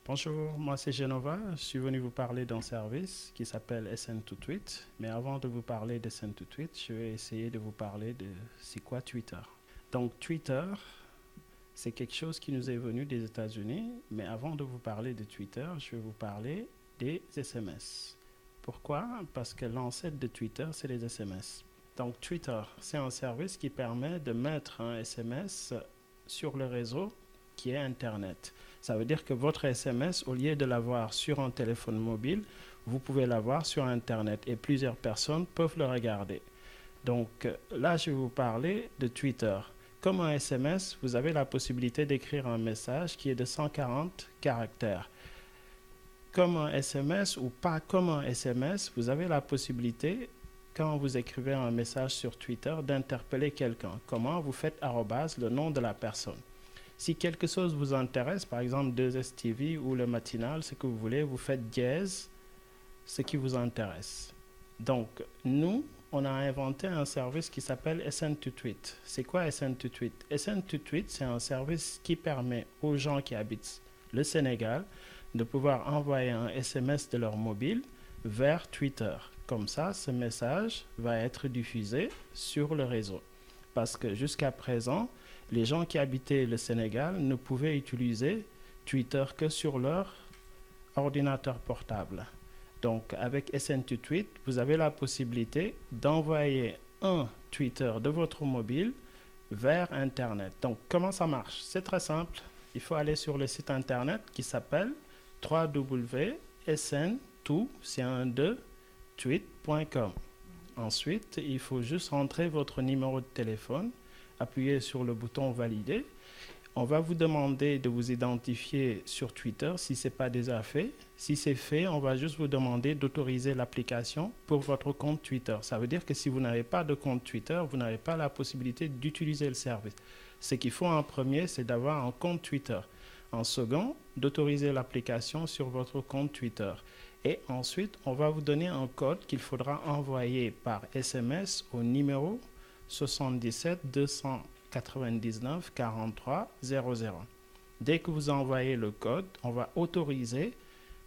Bonjour, moi c'est Genova. Je suis venu vous parler d'un service qui s'appelle SN2Tweet. Mais avant de vous parler de SN2Tweet, je vais essayer de vous parler de c'est quoi Twitter. Donc Twitter, c'est quelque chose qui nous est venu des États-Unis. Mais avant de vous parler de Twitter, je vais vous parler des SMS. Pourquoi? Parce que l'ancêtre de Twitter, c'est les SMS. Donc Twitter, c'est un service qui permet de mettre un SMS sur le réseau qui est Internet. Ça veut dire que votre SMS, au lieu de l'avoir sur un téléphone mobile, vous pouvez l'avoir sur Internet et plusieurs personnes peuvent le regarder. Donc là, je vais vous parler de Twitter. Comme un SMS, vous avez la possibilité d'écrire un message qui est de 140 caractères. Comme un SMS ou pas comme un SMS, vous avez la possibilité, quand vous écrivez un message sur Twitter, d'interpeller quelqu'un. Comment? Vous faites arrobase, le nom de la personne. Si quelque chose vous intéresse, par exemple 2STV ou le matinal, ce que vous voulez, vous faites dièse, ce qui vous intéresse. Donc, nous, on a inventé un service qui s'appelle SN2Tweet. C'est quoi SN2Tweet? SN2Tweet, c'est un service qui permet aux gens qui habitent le Sénégal de pouvoir envoyer un SMS de leur mobile vers Twitter. Comme ça, ce message va être diffusé sur le réseau. Parce que jusqu'à présent, les gens qui habitaient le Sénégal ne pouvaient utiliser Twitter que sur leur ordinateur portable. Donc, avec SN2Tweet, vous avez la possibilité d'envoyer un Twitter de votre mobile vers Internet. Donc, comment ça marche? C'est très simple. Il faut aller sur le site Internet qui s'appelle www.sn2tweet.com. Ensuite, il faut juste rentrer votre numéro de téléphone, appuyer sur le bouton valider. On va vous demander de vous identifier sur Twitter si ce n'est pas déjà fait. Si c'est fait, on va juste vous demander d'autoriser l'application pour votre compte Twitter. Ça veut dire que si vous n'avez pas de compte Twitter, vous n'avez pas la possibilité d'utiliser le service. Ce qu'il faut en premier, c'est d'avoir un compte Twitter. En second, d'autoriser l'application sur votre compte Twitter. Et ensuite, on va vous donner un code qu'il faudra envoyer par SMS au numéro 77 299 43 00. Dès que vous envoyez le code, on va autoriser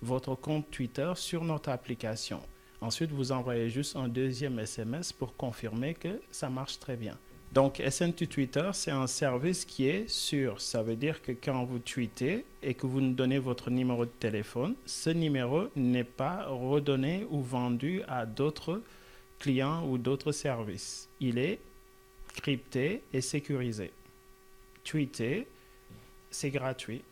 votre compte Twitter sur notre application. Ensuite, vous envoyez juste un deuxième SMS pour confirmer que ça marche très bien. Donc, SN2 Twitter, c'est un service qui est sûr. Ça veut dire que quand vous tweetez et que vous nous donnez votre numéro de téléphone, ce numéro n'est pas redonné ou vendu à d'autres clients ou d'autres services. Il est crypté et sécurisé. Tweeter, c'est gratuit.